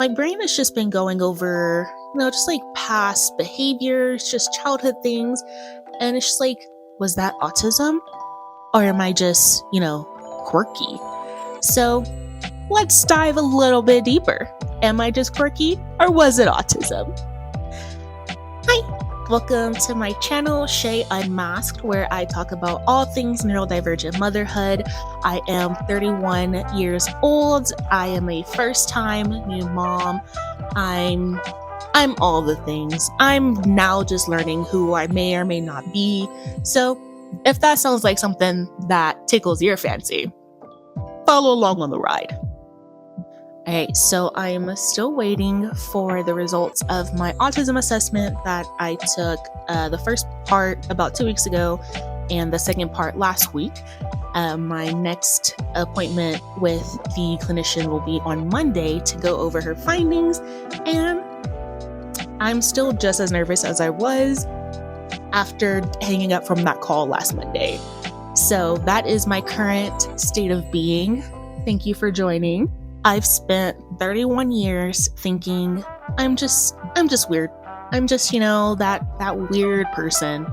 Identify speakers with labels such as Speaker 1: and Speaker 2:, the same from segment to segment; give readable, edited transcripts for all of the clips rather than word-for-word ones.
Speaker 1: My brain has just been going over, just like past behaviors, just childhood things. And it's just like, was that autism? Or am I just, quirky? So let's dive a little bit deeper. Am I just quirky or was it autism? Hi, welcome to my channel, Shay Unmasked, where I talk about all things neurodivergent motherhood. I am 31 years old. I am a first-time new mom. I'm all the things. I'm now just learning who I may or may not be. So if that sounds like something that tickles your fancy, follow along on the ride. Okay, so I'm still waiting for the results of my autism assessment that I took the first part about 2 weeks ago and the second part last week. My next appointment with the clinician will be on Monday to go over her findings, and I'm still just as nervous as I was after hanging up from that call last Monday. So that is my current state of being. Thank you for joining. I've spent 31 years thinking I'm just weird. I'm just, that weird person.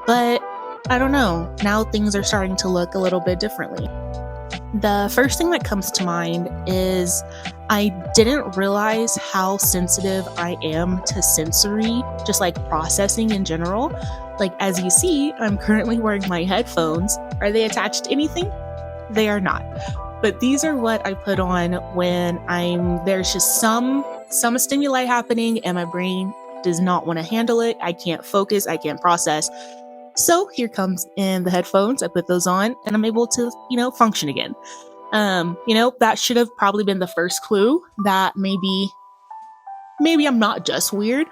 Speaker 1: But I don't know. Now things are starting to look a little bit differently. The first thing that comes to mind is I didn't realize how sensitive I am to sensory, just like processing in general. Like, as you see, I'm currently wearing my headphones. Are they attached to anything? They are not. But these are what I put on when there's just some stimuli happening and my brain does not want to handle it. I can't focus, I can't process. So here comes in the headphones. I put those on and I'm able to, function again. That should have probably been the first clue that maybe I'm not just weird.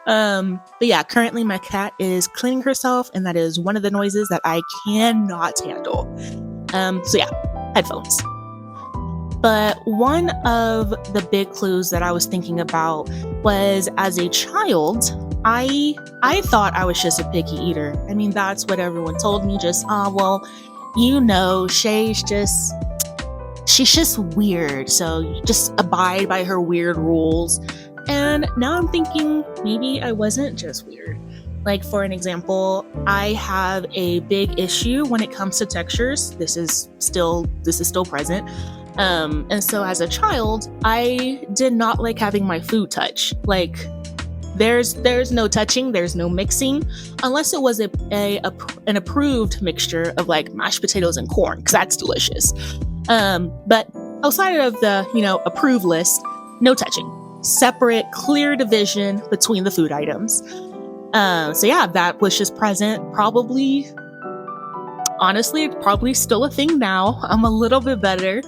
Speaker 1: But yeah, currently my cat is cleaning herself, and that is one of the noises that I cannot handle. So yeah, headphones. But one of the big clues that I was thinking about was, as a child, I thought I was just a picky eater. I mean, that's what everyone told me. Just, she's just weird. So you just abide by her weird rules. And now I'm thinking maybe I wasn't just weird. Like, for an example, I have a big issue when it comes to textures. This is still present. And so as a child, I did not like having my food touch. Like, there's no touching, there's no mixing, unless it was an approved mixture of like mashed potatoes and corn, because that's delicious. But outside of the, approved list, no touching. Separate, clear division between the food items. So yeah, that was just present. Honestly, probably still a thing now. I'm a little bit better.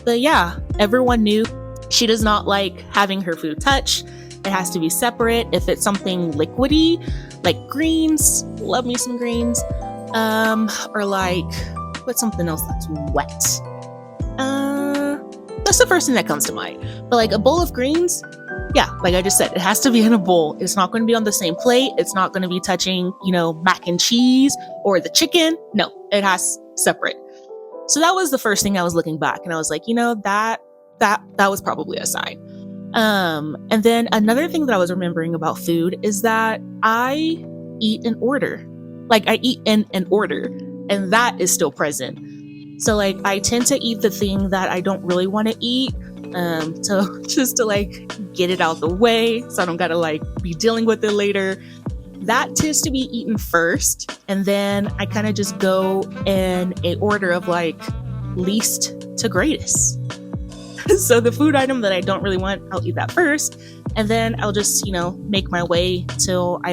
Speaker 1: But yeah, everyone knew she does not like having her food touched. It has to be separate. If it's something liquidy, like greens, love me some greens. Or like, what's something else that's wet? That's the first thing that comes to mind. But like a bowl of greens, yeah, like I just said, it has to be in a bowl. It's not going to be on the same plate. It's not going to be touching, mac and cheese or the chicken. No, it has separate. So that was the first thing I was looking back, and I was like, that was probably a sign. And then another thing that I was remembering about food is that I eat in order. Like, I eat in an order, and that is still present. So like, I tend to eat the thing that I don't really want to eat, to like get it out the way, so I don't gotta like be dealing with it later. That tends to be eaten first, and then I kind of just go in a order of like least to greatest. So the food item that I don't really want, I'll eat that first, and then I'll just, make my way till I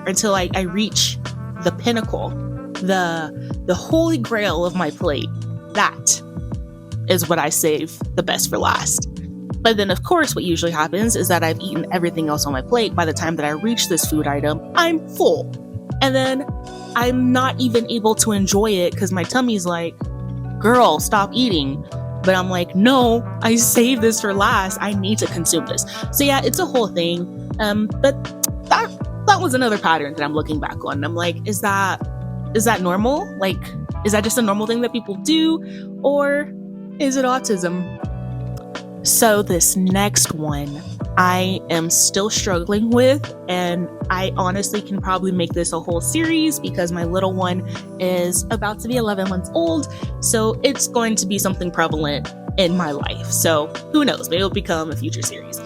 Speaker 1: until I reach the pinnacle, the holy grail of my plate. That is what I save the best for last. But then, of course, what usually happens is that I've eaten everything else on my plate. By the time that I reach this food item, I'm full. And then I'm not even able to enjoy it because my tummy's like, girl, stop eating. But I'm like, no, I saved this for last. I need to consume this. So yeah, it's a whole thing. But that was another pattern that I'm looking back on. I'm like, is that normal? Like, is that just a normal thing that people do? Or is it autism? So this next one I am still struggling with, and I honestly can probably make this a whole series because my little one is about to be 11 months old, so it's going to be something prevalent in my life. So who knows, maybe it'll become a future series.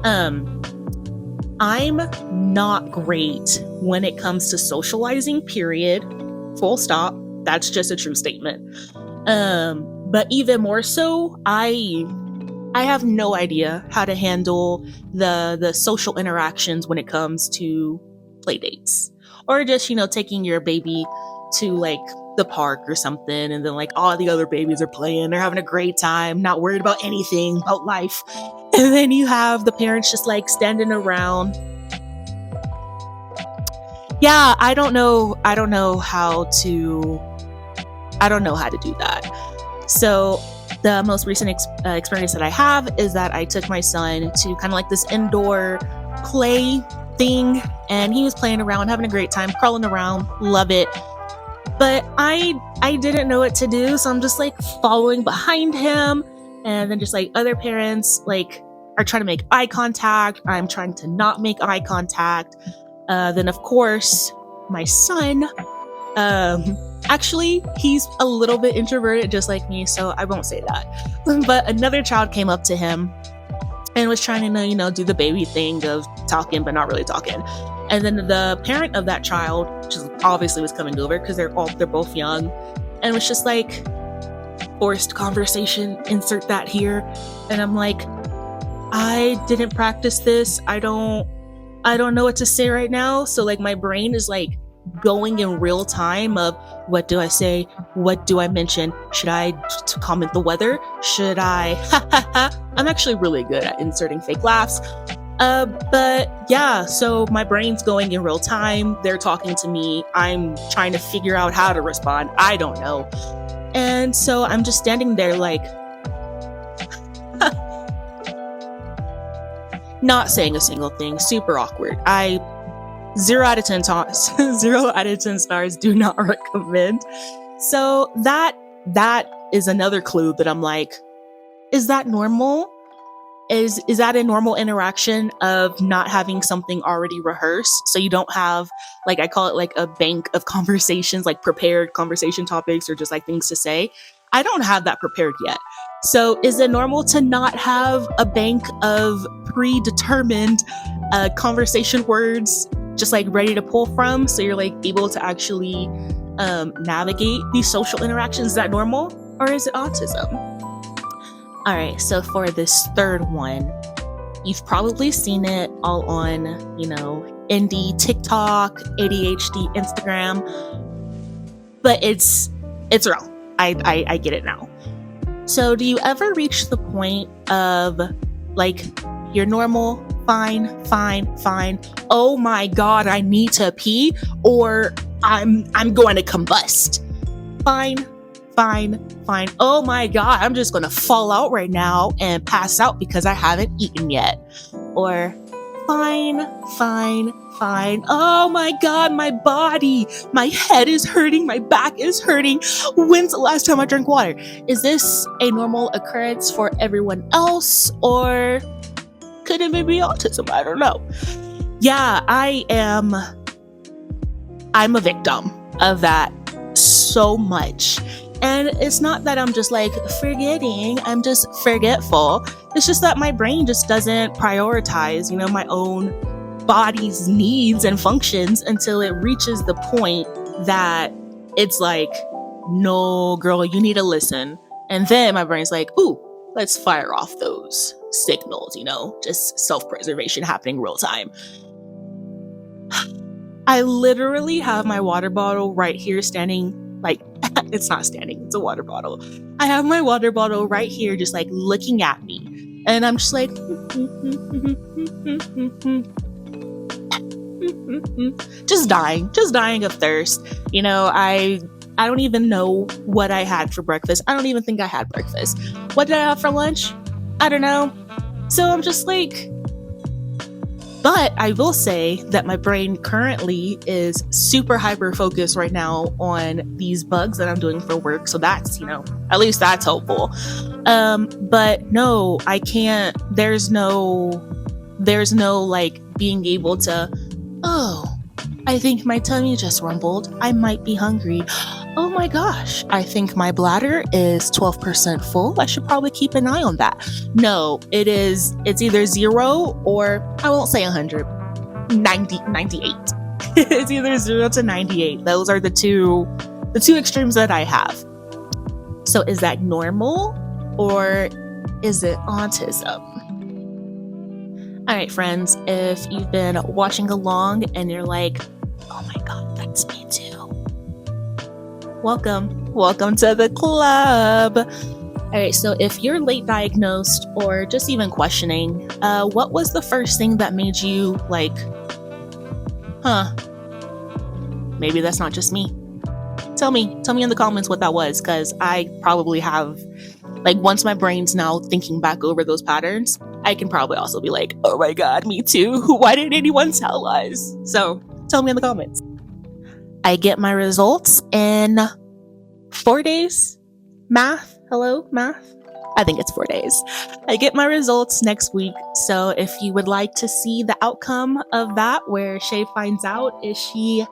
Speaker 1: I'm not great when it comes to socializing, period, full stop. That's just a true statement. But even more so, I have no idea how to handle the social interactions when it comes to play dates, or just, taking your baby to like the park or something, and then like all the other babies are playing, they're having a great time, not worried about anything about life. And then you have the parents just like standing around. Yeah, I don't know how to do that. So the most recent experience that I have is that I took my son to kind of like this indoor play thing, and he was playing around, having a great time, crawling around, love it. But I didn't know what to do, so I'm just like following behind him, and then just like other parents like are trying to make eye contact. I'm trying to not make eye contact. Then of course my son, actually, he's a little bit introverted just like me, so I won't say that. But another child came up to him and was trying to, do the baby thing of talking but not really talking. And then the parent of that child just obviously was coming over because they're both young, and was just like, forced conversation, insert that here. And I'm like, I didn't practice this. I don't know what to say right now. So like my brain is like going in real time of, what do I say? What do I mention? Should I comment the weather? Should I? I'm actually really good at inserting fake laughs. But yeah, so my brain's going in real time. They're talking to me. I'm trying to figure out how to respond. I don't know. And so I'm just standing there like, not saying a single thing, super awkward. 0 out of 10 stars, do not recommend. So that is another clue that I'm like, is that normal? Is that a normal interaction of not having something already rehearsed? So you don't have, like, I call it like a bank of conversations, like prepared conversation topics or just like things to say. I don't have that prepared yet. So is it normal to not have a bank of predetermined conversation words just like ready to pull from, so you're like able to actually navigate these social interactions? Is that normal, or is it autism? All right, so for this third one, you've probably seen it all on, indie TikTok, ADHD Instagram, but it's real. I get it now. So do you ever reach the point of like, you're normal, fine. Oh my God, I need to pee, or I'm going to combust. Fine. Oh my God, I'm just going to fall out right now and pass out because I haven't eaten yet. Or fine. Oh my God, my body, my head is hurting, my back is hurting. When's the last time I drank water? Is this a normal occurrence for everyone else, or could it maybe be autism? I don't know. Yeah, I'm a victim of that so much. And it's not that I'm just like forgetting, I'm just forgetful. It's just that my brain just doesn't prioritize, my own body's needs and functions until it reaches the point that it's like, no, girl, you need to listen. And then my brain's like, ooh, let's fire off those signals, just self-preservation happening real time. I literally have my water bottle right here standing, like, it's not standing, it's a water bottle. I have my water bottle right here just like looking at me. And I'm just like, just dying of thirst. I don't even know what I had for breakfast. I don't even think I had breakfast. What did I have for lunch? I don't know. So I'm just like, but I will say that my brain currently is super hyper focused right now on these bugs that I'm doing for work. So that's, at least that's helpful. But no, I can't. There's no like being able to, oh, I think my tummy just rumbled. I might be hungry. Oh my gosh, I think my bladder is 12% full. I should probably keep an eye on that. No, it's either 0 or, I won't say 100, 98. It's either 0 to 98. Those are the two extremes that I have. So is that normal or is it autism? All right, friends, if you've been watching along and you're like, oh my God, that's me too. Welcome to the club. All right, so if you're late diagnosed or just even questioning, what was the first thing that made you like, maybe that's not just me? Tell me in the comments what that was, because I probably have, like, once my brain's now thinking back over those patterns, I can probably also be like, oh my God, me too. Why didn't anyone tell us? So tell me in the comments. I get my results in 4 days. Math? Hello, math? I think it's 4 days. I get my results next week. So if you would like to see the outcome of that, where Shay finds out, is she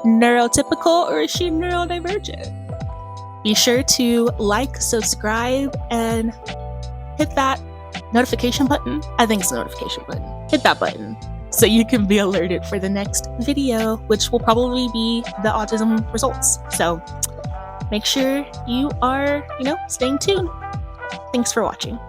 Speaker 1: neurotypical or is she neurodivergent? Be sure to like, subscribe, and hit that notification button. I think it's a notification button. Hit that button so you can be alerted for the next video, which will probably be the autism results. So make sure you are, staying tuned. Thanks for watching.